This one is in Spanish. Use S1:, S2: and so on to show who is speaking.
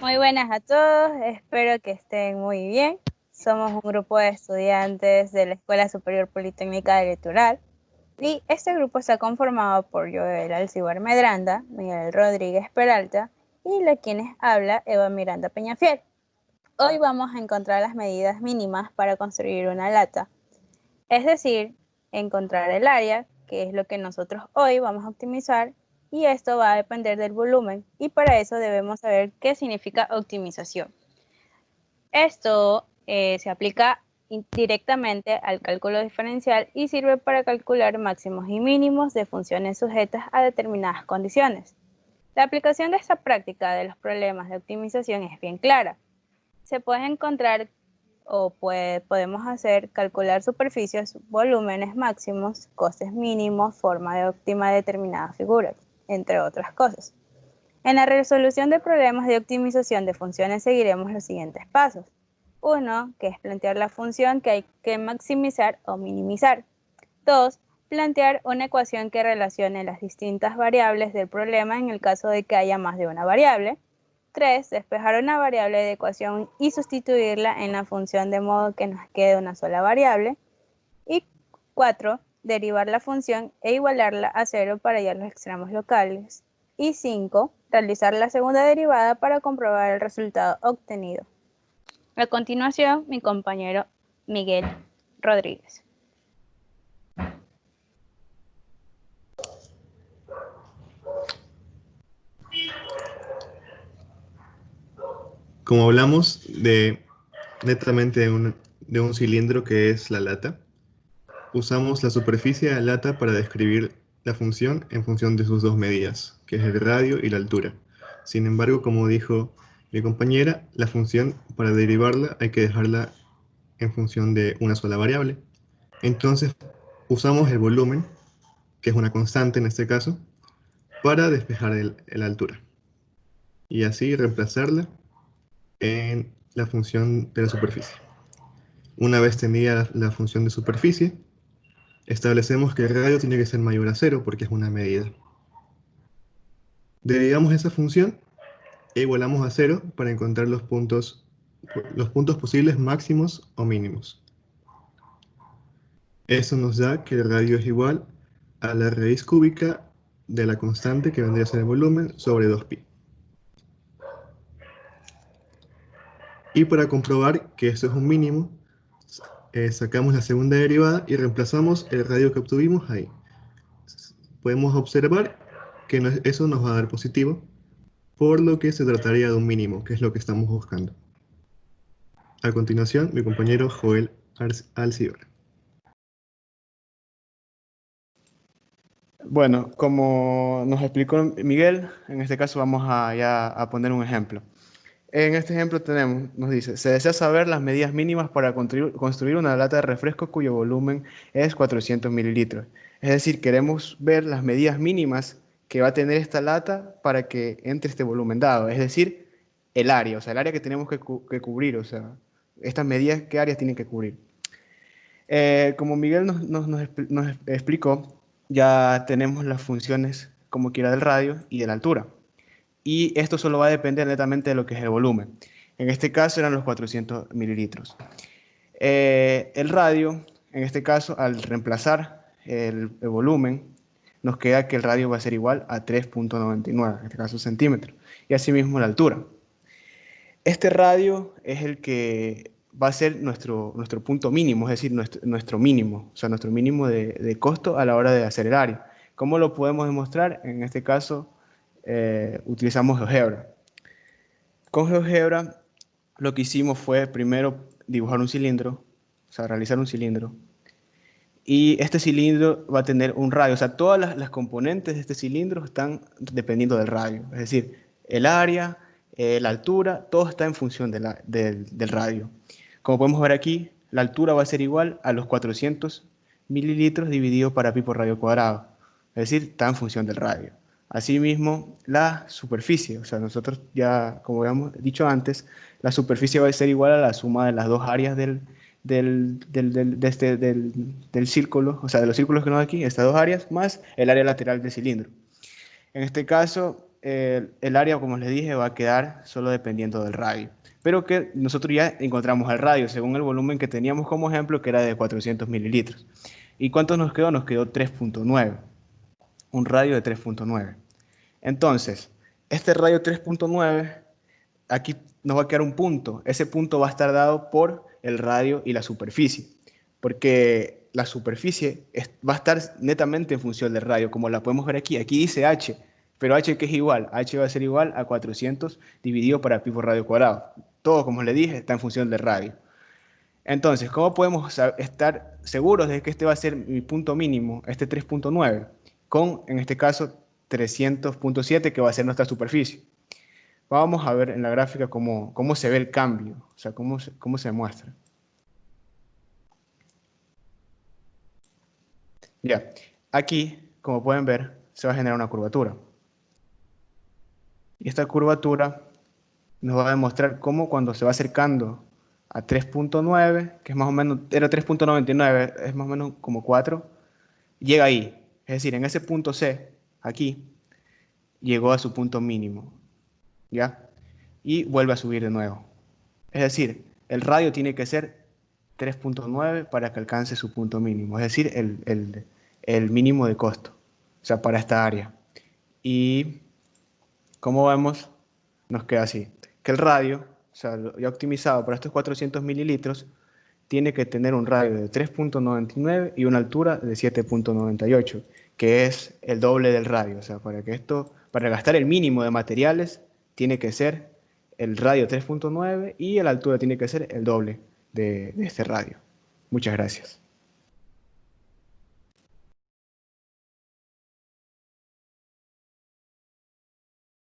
S1: Muy buenas a todos, espero que estén muy bien. Somos un grupo de estudiantes de la Escuela Superior Politécnica del Litoral y este grupo está conformado por Joel Alcibar Medranda, Miguel Rodríguez Peralta y la quienes habla Eva Miranda Peñafiel. Hoy vamos a encontrar las medidas mínimas para construir una lata, es decir, encontrar el área, que es lo que nosotros hoy vamos a optimizar, y esto va a depender del volumen, y para eso debemos saber qué significa optimización. Esto se aplica directamente al cálculo diferencial y sirve para calcular máximos y mínimos de funciones sujetas a determinadas condiciones. La aplicación de esta práctica de los problemas de optimización es bien clara. Se puede encontrar podemos hacer calcular superficies, volúmenes máximos, costes mínimos, forma de óptima de determinadas figuras, entre otras cosas. En la resolución de problemas de optimización de funciones seguiremos los siguientes pasos. 1, que es plantear la función que hay que maximizar o minimizar. 2, plantear una ecuación que relacione las distintas variables del problema en el caso de que haya más de una variable. 3, despejar una variable de ecuación y sustituirla en la función de modo que nos quede una sola variable. Y 4, derivar la función e igualarla a 0 para hallar los extremos locales. Y 5, realizar la segunda derivada para comprobar el resultado obtenido. A continuación, mi compañero Miguel Rodríguez.
S2: Como hablamos netamente de un cilindro que es la lata, usamos la superficie de la lata para describir la función en función de sus dos medidas, que es el radio y la altura. Sin embargo, como dijo mi compañera, la función para derivarla hay que dejarla en función de una sola variable. Entonces, usamos el volumen, que es una constante en este caso, para despejar la altura. Y así reemplazarla en la función de la superficie. Una vez tenida la función de superficie, establecemos que el radio tiene que ser mayor a 0 porque es una medida. Derivamos esa función e igualamos a 0 para encontrar los puntos posibles máximos o mínimos. Eso nos da que el radio es igual a la raíz cúbica de la constante que vendría a ser el volumen sobre 2pi. Y para comprobar que esto es un mínimo, sacamos la segunda derivada y reemplazamos el radio que obtuvimos ahí. Podemos observar que eso nos va a dar positivo, por lo que se trataría de un mínimo, que es lo que estamos buscando. A continuación, mi compañero Joel Alcibar.
S3: Bueno, como nos explicó Miguel, en este caso vamos a poner un ejemplo. En este ejemplo nos dice, se desea saber las medidas mínimas para construir una lata de refresco cuyo volumen es 400 mililitros. Es decir, queremos ver las medidas mínimas que va a tener esta lata para que entre este volumen dado. Es decir, el área, o sea, el área que tenemos que cubrir, o sea, estas medidas, ¿qué áreas tienen que cubrir? Como Miguel nos explicó, ya tenemos las funciones como quiera del radio y de la altura. Y esto solo va a depender netamente de lo que es el volumen. En este caso eran los 400 mililitros. El radio, en este caso, al reemplazar el volumen, nos queda que el radio va a ser igual a 3.99, en este caso centímetros. Y asimismo la altura. Este radio es el que va a ser nuestro punto mínimo, es decir, nuestro mínimo, o sea, nuestro mínimo de costo a la hora de hacer el área. ¿Cómo lo podemos demostrar? En este caso, utilizamos GeoGebra. Con GeoGebra lo que hicimos fue primero dibujar un cilindro, o sea, realizar un cilindro. Y este cilindro va a tener un radio, o sea, todas las componentes de este cilindro están dependiendo del radio. Es decir, el área, la altura, todo está en función del radio. Como podemos ver aquí, la altura va a ser igual a los 400 mililitros dividido para pi por radio cuadrado. Es decir, está en función del radio. Asimismo, la superficie, o sea, nosotros ya, como habíamos dicho antes, la superficie va a ser igual a la suma de las dos áreas del círculo, o sea, de los círculos que nos da aquí, estas dos áreas, más el área lateral del cilindro. En este caso, el área, como les dije, va a quedar solo dependiendo del radio. Pero que nosotros ya encontramos el radio según el volumen que teníamos como ejemplo, que era de 400 mililitros. ¿Y cuánto nos quedó? Nos quedó 3.9. Un radio de 3.9. Entonces, este radio 3.9, aquí nos va a quedar un punto. Ese punto va a estar dado por el radio y la superficie. Porque la superficie va a estar netamente en función del radio, como la podemos ver aquí. Aquí dice H, pero H, ¿qué es igual? H va a ser igual a 400 dividido para pi por radio cuadrado. Todo, como les dije, está en función del radio. Entonces, ¿cómo podemos estar seguros de que este va a ser mi punto mínimo, este 3.9, con, en este caso, 300.7, que va a ser nuestra superficie? Vamos a ver en la gráfica cómo se ve el cambio, o sea, cómo se muestra. Ya, aquí, como pueden ver, se va a generar una curvatura. Y esta curvatura nos va a demostrar cómo cuando se va acercando a 3.9, que es más o menos, era 3.99, es más o menos como 4, llega ahí. Es decir, en ese punto C, aquí, llegó a su punto mínimo, ¿ya? Y vuelve a subir de nuevo. Es decir, el radio tiene que ser 3.9 para que alcance su punto mínimo, es decir, el mínimo de costo, o sea, para esta área. Y como vemos, nos queda así, que el radio, o sea, ya optimizado para estos 400 mililitros, tiene que tener un radio de 3.99 y una altura de 7.98, que es el doble del radio. O sea, para gastar el mínimo de materiales, tiene que ser el radio 3.9 y la altura tiene que ser el doble de este radio. Muchas gracias.